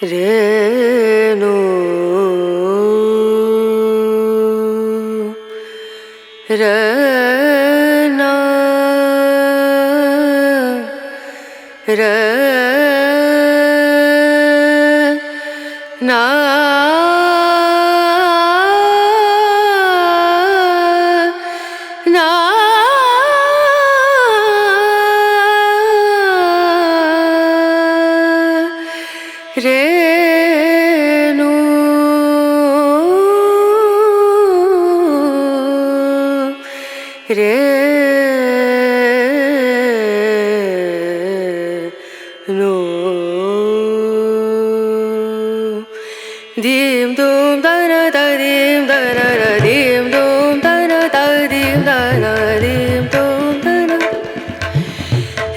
Rain ರನ ರ ನಾ ನಾ ರೇನು ರೇನು ಧೀಂ ಧೂಂ ಧನ ಧೀಂ ಧನ ಧೀಂ ಧೂಂ ಧನ ಧೀಂ ಧನ ಧೀಂ ಧೂಂ ಧನ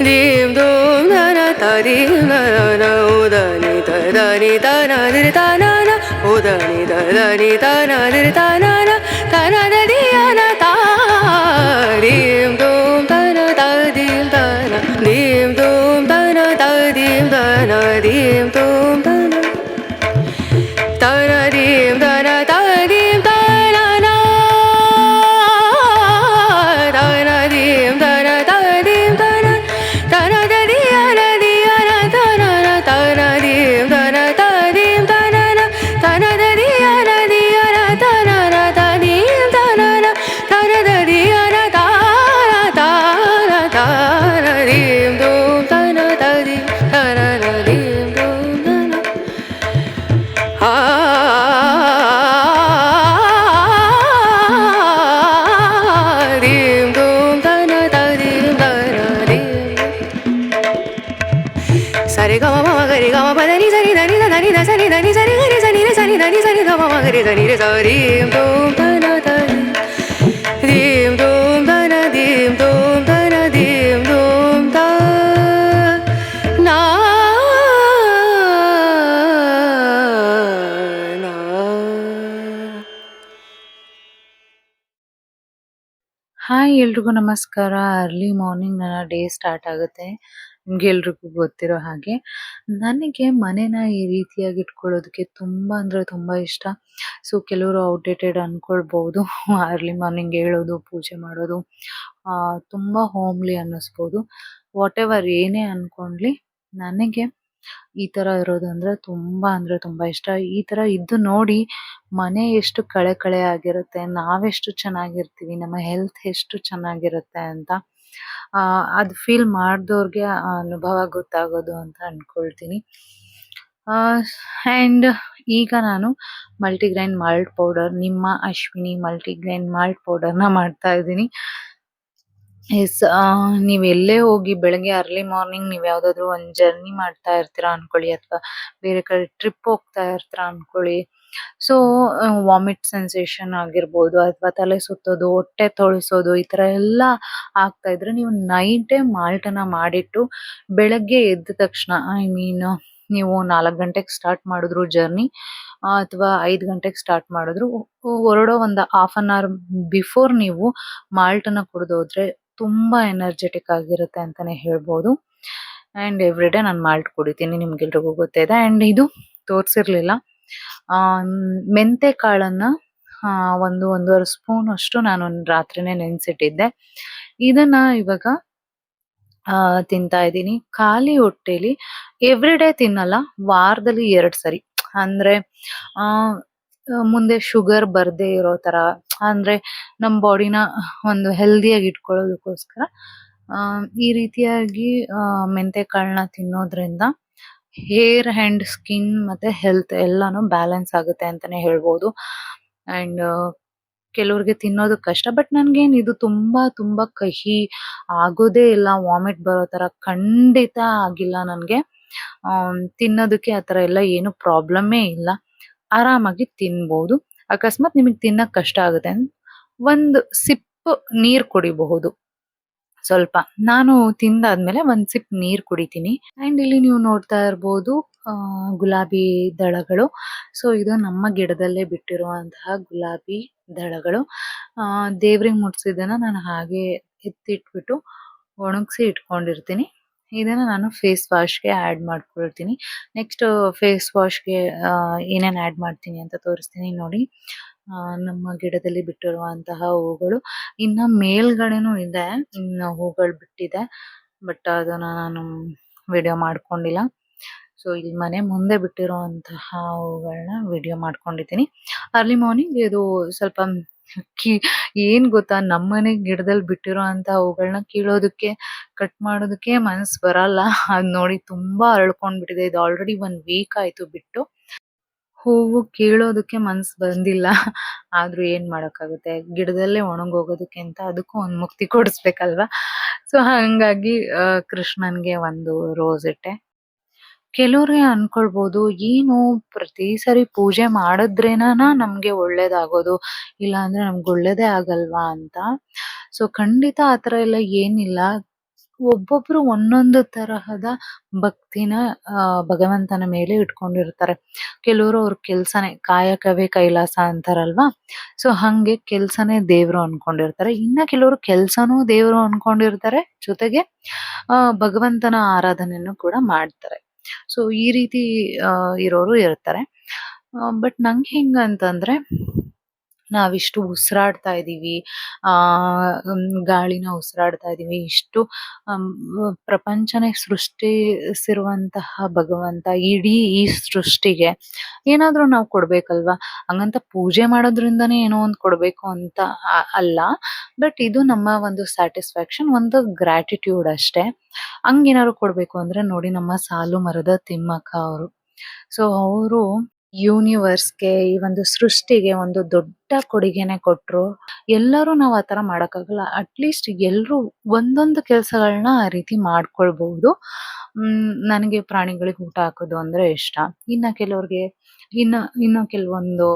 ಧೀಂ ಧೂಂ ಧನ ಧೀಂ ಧನ ಉದನಿ ಧನಿ ಧನ ಧಿರಿ ಧನ ಉದನಿ ಧನಿ ಧನ ಧಿರಿ ಧನ ಧನ ಧಿಯನ ಧೀಂ ಧೂಂ ಧನ ಧೀಂ ಧನ ಧೀಂ ಧೂಂ ಧನ ಧೀಂ ಧನ ಧೀಂ ಧೂಂ ಧನ ಧನ ಧೀಂ ಧನ ಧೀಂ ಧನ ಧನ ಧೀಂ ಧನ ಧೀಂ ಧನ ಧನ ಧಿಯನ ಧಿಯನ ಧನ ಧನ ಧೀಂ ಧನ ಧೀಂ ಧನ ಧನ ಧಿಯನ ಧಿಯನ ಧನ ಧೀಂ ಧನ ಧನ ಧಿಯನ ಧನ ಧನ ಧೀಂ ಧೂಂ ಧನ ಧೀಂ ಧನ ಧೀಂ ಧೂಂ ಧನ ಧೀಂ ಧೂಂ ಧನ ಧೀಂ ಧನ ಧೀಂ ಸರಿ ಗಮ ಮಮ ಗರಿ ಗಮ ಪದನಿ ಸರಿ ಧನಿ ಧನಿ ಧ ಸರಿ ಧನಿ ಸರಿ ಗರಿ ಸನಿ ರೆ ಸನಿ ಧನಿ ಸರಿ ಧ ಮಮ ಗರಿ ಧನಿ ರೆ ಧೀಂ ಧೂಂ ಧನ ಧೀಂ ಧೂಂ ಧನ ಧೀಂ ಧೂಂ ಧನ ಧೀಂ ಧೂಂ ಧ ನಾ ಹಾಯ್ ಎಲ್ರಿಗೂ ನಮಸ್ಕಾರ. ಅರ್ಲಿ ಮಾರ್ನಿಂಗ್ ನನ್ನ ಡೇ ಸ್ಟಾರ್ಟ್ ಆಗುತ್ತೆ. ನಿಮ್ಗೆ ಎಲ್ರಿಗೂ ಗೊತ್ತಿರೋ ಹಾಗೆ ನನಗೆ ಮನೆನ ಈ ರೀತಿಯಾಗಿ ಇಟ್ಕೊಳ್ಳೋದಕ್ಕೆ ತುಂಬಾ ಅಂದ್ರೆ ತುಂಬಾ ಇಷ್ಟ. ಸೊ ಕೆಲವರು ಔಟ್ಡೇಟೆಡ್ ಅನ್ಕೊಳ್ಬಹುದು. ಅರ್ಲಿ ಮಾರ್ನಿಂಗ್ ಹೇಳೋದು, ಪೂಜೆ ಮಾಡೋದು ತುಂಬಾ ಹೋಮ್ಲಿ ಅನ್ನಿಸ್ಬೋದು. ವಾಟ್ ಎವರ್ ಏನೇ ಅನ್ಕೊಂಡ್ಲಿ, ನನಗೆ ಈ ತರ ಇರೋದು ಅಂದ್ರೆ ತುಂಬಾ ಇಷ್ಟ. ಈ ತರ ಇದ್ದು ನೋಡಿ ಮನೆ ಎಷ್ಟು ಕಳೆ ಕಳೆ ಆಗಿರುತ್ತೆ, ನಾವೆಷ್ಟು ಚೆನ್ನಾಗಿರ್ತೀವಿ, ನಮ್ಮ ಹೆಲ್ತ್ ಎಷ್ಟು ಚೆನ್ನಾಗಿರುತ್ತೆ ಅಂತ ಅದು ಫೀಲ್ ಮಾಡ್ದವ್ರಿಗೆ ಆ ಅನುಭವ ಗೊತ್ತಾಗೋದು ಅಂತ ಅನ್ಕೊಳ್ತೀನಿ. ಅಂಡ್ ಈಗ ನಾನು ಮಲ್ಟಿಗ್ರೈನ್ ಮಾಲ್ಟ್ ಪೌಡರ್, ನಿಮ್ಮ ಅಶ್ವಿನಿ ಮಲ್ಟಿಗ್ರೈನ್ ಮಾಲ್ಟ್ ಪೌಡರ್ನ ಮಾಡ್ತಾ ಇದ್ದೀನಿ. ಎಸ್, ನೀವ್ ಎಲ್ಲೇ ಹೋಗಿ ಬೆಳಗ್ಗೆ ಅರ್ಲಿ ಮಾರ್ನಿಂಗ್ ನೀವ್ ಯಾವ್ದಾದ್ರು ಒಂದ್ ಜರ್ನಿ ಮಾಡ್ತಾ ಇರ್ತೀರಾ ಅನ್ಕೊಳ್ಳಿ, ಅಥವಾ ಬೇರೆ ಕಡೆ ಟ್ರಿಪ್ ಹೋಗ್ತಾ ಇರ್ತೀರಾ ಅನ್ಕೊಳ್ಳಿ. ಸೊ ವಾಮಿಟ್ ಸೆನ್ಸೇಷನ್ ಆಗಿರ್ಬೋದು, ಅಥವಾ ತಲೆ ಸುತ್ತೋದು, ಹೊಟ್ಟೆ ತೊಳಸೋದು, ಈ ತರ ಎಲ್ಲ ಆಗ್ತಾ ಇದ್ರೆ ನೀವು ನೈಟೇ ಮಾಲ್ಟನ್ನ ಮಾಡಿಟ್ಟು ಬೆಳಗ್ಗೆ ಎದ್ದ ತಕ್ಷಣ, ಐ ಮೀನ್ ನೀವು 4 ಗಂಟೆಗೆ ಸ್ಟಾರ್ಟ್ ಮಾಡಿದ್ರು ಜರ್ನಿ, ಅಥವಾ 5 ಗಂಟೆಗೆ ಸ್ಟಾರ್ಟ್ ಮಾಡಿದ್ರು, ಹೊರಡೋ ಒಂದು ಹಾಫ್ ಅನ್ ಅವರ್ ಬಿಫೋರ್ ನೀವು ಮಾಲ್ಟನ್ನ ಕುಡಿದೋದ್ರೆ ತುಂಬಾ ಎನರ್ಜೆಟಿಕ್ ಆಗಿರುತ್ತೆ ಅಂತಾನೆ ಹೇಳ್ಬೋದು. ಅಂಡ್ ಎವ್ರಿ ಡೇ ನಾನು ಮಾಲ್ಟ್ ಕುಡಿತೀನಿ, ನಿಮ್ಗೆಲ್ರಿಗೂ ಗೊತ್ತಿದೆ. ಅಂಡ್ ಇದು ತೋರ್ಸಿರ್ಲಿಲ್ಲ, ಮೆಂತೆ ಕಾಳನ್ನ ಒಂದೂವರೆ ಸ್ಪೂನ್ ಅಷ್ಟು ನಾನು ರಾತ್ರಿನೇ ನೆನ್ಸಿಟ್ಟಿದ್ದೆ. ಇದನ್ನ ಇವಾಗ ತಿಂತಾ ಇದ್ದೀನಿ ಖಾಲಿ ಹೊಟ್ಟೆಲಿ. ಎವ್ರಿ ಡೇ ತಿನ್ನಲ್ಲ, ವಾರದಲ್ಲಿ 2 ಸರಿ. ಅಂದ್ರೆ ಮುಂದೆ ಶುಗರ್ ಬರ್ದೇ ಇರೋ ತರ, ಅಂದ್ರೆ ನಮ್ ಬಾಡಿನ ಒಂದು ಹೆಲ್ದಿಯಾಗಿ ಇಟ್ಕೊಳ್ಳೋದಕ್ಕೋಸ್ಕರ ಈ ರೀತಿಯಾಗಿ ಮೆಂತೆ ಕಾಳನ್ನ ತಿನ್ನೋದ್ರಿಂದ ಹೇರ್ ಅಂಡ್ ಸ್ಕಿನ್ ಮತ್ತೆ ಹೆಲ್ತ್ ಎಲ್ಲಾನು ಬ್ಯಾಲೆನ್ಸ್ ಆಗುತ್ತೆ ಅಂತಾನೆ ಹೇಳ್ಬೋದು. ಅಂಡ್ ಕೆಲವ್ರಿಗೆ ತಿನ್ನೋದು ಕಷ್ಟ, ಬಟ್ ನನ್ಗೇನ್ ಇದು ತುಂಬಾ ತುಂಬಾ ಕಹಿ ಆಗೋದೇ ಇಲ್ಲ, ವಾಮಿಟ್ ಬರೋ ತರ ಖಂಡಿತ ಆಗಿಲ್ಲ ನನ್ಗೆ. ತಿನ್ನೋದಕ್ಕೆ ಆತರ ಎಲ್ಲ ಏನು ಪ್ರಾಬ್ಲಮ್ಮೇ ಇಲ್ಲ, ಆರಾಮಾಗಿ ತಿನ್ಬಹುದು. ಅಕಸ್ಮಾತ್ ನಿಮಗ್ ತಿನ್ನಕ್ ಕಷ್ಟ ಆಗುತ್ತೆ ಒಂದು ಸಿಪ್ ನೀರ್ ಕುಡಿಬಹುದು. ಸ್ವಲ್ಪ ನಾನು ತಿಂದಾದ್ಮೇಲೆ ಒಂದ್ ಸಿಪ್ ನೀರ್ ಕುಡಿತೀನಿ. ಅಂಡ್ ಇಲ್ಲಿ ನೀವು ನೋಡ್ತಾ ಇರ್ಬೋದು ಗುಲಾಬಿ ದಳಗಳು. ಸೊ ಇದು ನಮ್ಮ ಗಿಡದಲ್ಲೇ ಬಿಟ್ಟಿರುವಂತಹ ಗುಲಾಬಿ ದಳಗಳು. ದೇವ್ರಿಗೆ ಮುಡ್ಸಿದ್ದನ್ನ ನಾನು ಹಾಗೆ ಎತ್ತಿಟ್ಬಿಟ್ಟು ಒಣಗಿಸಿ ಇಟ್ಕೊಂಡಿರ್ತೀನಿ. ಇದನ್ನ ನಾನು ಫೇಸ್ ವಾಶ್‌ಗೆ ಆಡ್ ಮಾಡ್ಕೊಳ್ತೀನಿ. ನೆಕ್ಸ್ಟ್ ಫೇಸ್ ವಾಶ್‌ಗೆ ಏನೇನ್ ಆಡ್ ಮಾಡ್ತೀನಿ ಅಂತ ತೋರಿಸ್ತೀನಿ ನೋಡಿ. ನಮ್ಮ ಗಿಡದಲ್ಲಿ ಬಿಟ್ಟಿರುವಂತಹ ಹೂಗಳು ಇನ್ನ ಮೇಲ್ಗಡೆನೂ ಇದೆ. ಇನ್ನು ಹೂಗಳು ಬಿಟ್ಟಿದೆ. ಬಟ್ ಅದನ್ನ ನಾನು ವಿಡಿಯೋ ಮಾಡ್ಕೊಂಡಿಲ್ಲ. ಸೊ ಇಲ್ಲಿ ಮನೆ ಮುಂದೆ ಬಿಟ್ಟಿರುವಂತಹ ಹೂಗಳನ್ನ ವಿಡಿಯೋ ಮಾಡ್ಕೊಂಡಿದ್ದೀನಿ. ಅರ್ಲಿ ಮಾರ್ನಿಂಗ್ ಇದು ಸ್ವಲ್ಪ ಕಿ ಏನ್ ಗೊತ್ತಾ ನಮ್ಮನೆ ಗಿಡದಲ್ಲಿ ಬಿಟ್ಟಿರುವಂತ ಹೂಗಳನ್ನ ಕೀಳೋದಕ್ಕೆ, ಕಟ್ ಮಾಡೋದಕ್ಕೆ ಮನಸ್ ಬರಲ್ಲ. ಅದ್ ನೋಡಿ ತುಂಬಾ ಅರಳ್ಕೊಂಡ್ಬಿಟ್ಟಿದೆ. ಇದು ಆಲ್ರೆಡಿ 1 ವೀಕ್ ಆಯ್ತು ಬಿಟ್ಟು. ಹೂವು ಕೀಳೋದಕ್ಕೆ ಮನ್ಸ್ ಬಂದಿಲ್ಲ. ಆದ್ರೂ ಏನ್ ಮಾಡಕ್ಕಾಗುತ್ತೆ. ಗಿಡದಲ್ಲೇ ಒಣಗೋಗೋದಕ್ಕೆ ಅಂತ ಅದಕ್ಕೂ ಒಂದ್ ಮುಕ್ತಿ ಕೊಡಿಸ್ಬೇಕಲ್ವಾ? ಸೊ ಹಂಗಾಗಿ ಕೃಷ್ಣನ್ಗೆ ಒಂದು ರೋಸ್ ಇಟ್ಟೆ. ಕೆಲವ್ರಿಗೆ ಅನ್ಕೊಳ್ಬೋದು ಏನು ಪ್ರತಿ ಸರಿ ಪೂಜೆ ಮಾಡಿದ್ರೇನನ ನಮ್ಗೆ ಒಳ್ಳೇದಾಗೋದು, ಇಲ್ಲ ಅಂದ್ರೆ ನಮ್ಗೆ ಒಳ್ಳೇದೇ ಆಗಲ್ವಾ ಅಂತ. ಸೊ ಖಂಡಿತ ಆತರ ಎಲ್ಲ ಏನಿಲ್ಲ. ಒಬ್ಬೊಬ್ರು ಒಂದೊಂದು ತರಹದ ಭಕ್ತಿನ ಭಗವಂತನ ಮೇಲೆ ಇಟ್ಕೊಂಡಿರ್ತಾರೆ. ಕೆಲವರು ಅವ್ರ ಕೆಲ್ಸನೇ ಕಾಯಕವೇ ಕೈಲಾಸ ಅಂತಾರಲ್ವಾ? ಸೊ ಹಂಗೆ ಕೆಲ್ಸನೇ ದೇವ್ರು ಅನ್ಕೊಂಡಿರ್ತಾರೆ. ಇನ್ನ ಕೆಲವರು ಕೆಲ್ಸನೂ ದೇವ್ರು ಅನ್ಕೊಂಡಿರ್ತಾರೆ. ಜೊತೆಗೆ ಭಗವಂತನ ಆರಾಧನೆಯನ್ನು ಕೂಡ ಮಾಡ್ತಾರೆ. ಸೊ ಈ ರೀತಿ ಇರೋರು ಇರ್ತಾರೆ. ಬಟ್ ನಂಗೆ ಹೆಂಗಂತಂದ್ರೆ ನಾವಿಷ್ಟು ಉಸಿರಾಡ್ತಾ ಇದೀವಿ. ಗಾಳಿನ ಉಸಿರಾಡ್ತಾ ಇದೀವಿ. ಇಷ್ಟು ಪ್ರಪಂಚನೇ ಸೃಷ್ಟಿಸಿರುವಂತಹ ಭಗವಂತ ಇಡೀ ಈ ಸೃಷ್ಟಿಗೆ ಏನಾದ್ರೂ ನಾವು ಕೊಡ್ಬೇಕಲ್ವಾ? ಹಂಗಂತ ಪೂಜೆ ಮಾಡೋದ್ರಿಂದಾನೇ ಏನೋ ಒಂದ್ ಕೊಡ್ಬೇಕು ಅಂತ ಅಲ್ಲ. ಬಟ್ ಇದು ನಮ್ಮ ಒಂದು ಸ್ಯಾಟಿಸ್ಫ್ಯಾಕ್ಷನ್, ಒಂದು ಗ್ರಾಟಿಟ್ಯೂಡ್ ಅಷ್ಟೇ. ಹಂಗೇನಾದ್ರು ಕೊಡ್ಬೇಕು ಅಂದ್ರೆ ನೋಡಿ ನಮ್ಮ ಸಾಲು ಮರದ ತಿಮ್ಮಕ್ಕ ಅವರು. ಸೊ ಅವರು ಯೂನಿವರ್ಸ್‌ಗೆ ಈ ಒಂದು ಸೃಷ್ಟಿಗೆ ಒಂದು ದೊಡ್ಡ ಕೊಡುಗೆನೆ ಕೊಟ್ರು. ಎಲ್ಲರೂ ನಾವ್ ಆತರ ಮಾಡಕ್ಕಾಗಲ್ಲ. ಅಟ್‌ಲೀಸ್ಟ್ ಎಲ್ರು ಒಂದೊಂದು ಕೆಲ್ಸಗಳ್ನ ಆ ರೀತಿ ಮಾಡ್ಕೊಳ್ಬಹುದು. ನನಗೆ ಪ್ರಾಣಿಗಳಿಗೆ ಊಟ ಹಾಕೋದು ಅಂದ್ರೆ ಇಷ್ಟ. ಇನ್ನ ಕೆಲವ್ರಿಗೆ ಇನ್ನ ಕೆಲವೊಂದು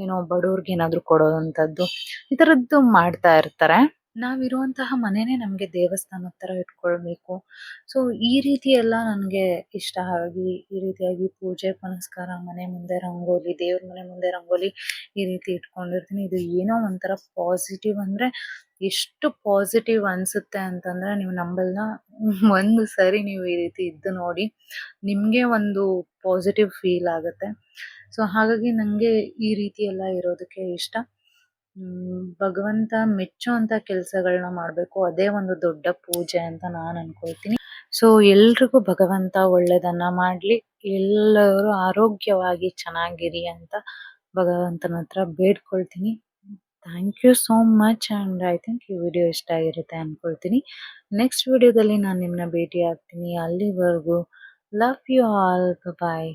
ಏನೋ ಬಡವ್ರಿಗೆ ಏನಾದ್ರು ಕೊಡೋವಂಥದ್ದು ಈ ತರದ್ದು ಮಾಡ್ತಾ ಇರ್ತಾರೆ. ನಾವಿರುವಂತಹ ಮನೆನೇ ನಮ್ಗೆ ದೇವಸ್ಥಾನದ ತರ ಇಟ್ಕೊಳ್ಬೇಕು. ಸೊ ಈ ರೀತಿ ಎಲ್ಲ ನನ್ಗೆ ಇಷ್ಟ ಆಗಿ ಈ ರೀತಿಯಾಗಿ ಪೂಜೆ ಪುನಸ್ಕಾರ, ಮನೆ ಮುಂದೆ ರಂಗೋಲಿ, ದೇವ್ರ ಮನೆ ಮುಂದೆ ರಂಗೋಲಿ ಈ ರೀತಿ ಇಟ್ಕೊಂಡಿರ್ತೀನಿ. ಇದು ಏನೋ ಒಂಥರ ಪಾಸಿಟಿವ್ ಅಂದ್ರೆ ಎಷ್ಟು ಪಾಸಿಟಿವ್ ಅನ್ಸುತ್ತೆ ಅಂತಂದ್ರೆ ನೀವು ನಂಬಲ್ಲ. ಒಂದು ಸರಿ ನೀವು ಈ ರೀತಿ ಇದ್ದು ನೋಡಿ. ನಿಮ್ಗೆ ಒಂದು ಪಾಸಿಟಿವ್ ಫೀಲ್ ಆಗುತ್ತೆ. ಸೊ ಹಾಗಾಗಿ ನಂಗೆ ಈ ರೀತಿ ಎಲ್ಲ ಇರೋದಕ್ಕೆ ಇಷ್ಟ. ಭಗವಂತ ಮೆಚ್ಚುವಂತ ಕೆಲ್ಸಗಳ್ನ ಮಾಡ್ಬೇಕು. ಅದೇ ಒಂದು ದೊಡ್ಡ ಪೂಜೆ ಅಂತ ನಾನ್ ಅನ್ಕೊಳ್ತೀನಿ. ಸೊ ಎಲ್ರಿಗೂ ಭಗವಂತ ಒಳ್ಳೇದನ್ನ ಮಾಡ್ಲಿ. ಎಲ್ಲರೂ ಆರೋಗ್ಯವಾಗಿ ಚೆನ್ನಾಗಿರಿ ಅಂತ ಭಗವಂತನ ಹತ್ರ ಬೇಡ್ಕೊಳ್ತೀನಿ. Thank you so much and I think ಈ ವಿಡಿಯೋ ಇಷ್ಟ ಆಗಿರುತ್ತೆ ಅನ್ಕೊಳ್ತೀನಿ. ನೆಕ್ಸ್ಟ್ ವಿಡಿಯೋದಲ್ಲಿ ನಾನು ನಿಮ್ಮನ್ನ ಭೇಟಿ ಆಗ್ತೀನಿ. ಅಲ್ಲಿವರೆಗೂ ಲವ್ ಯು ಆಲ್. ಬಾಯ್.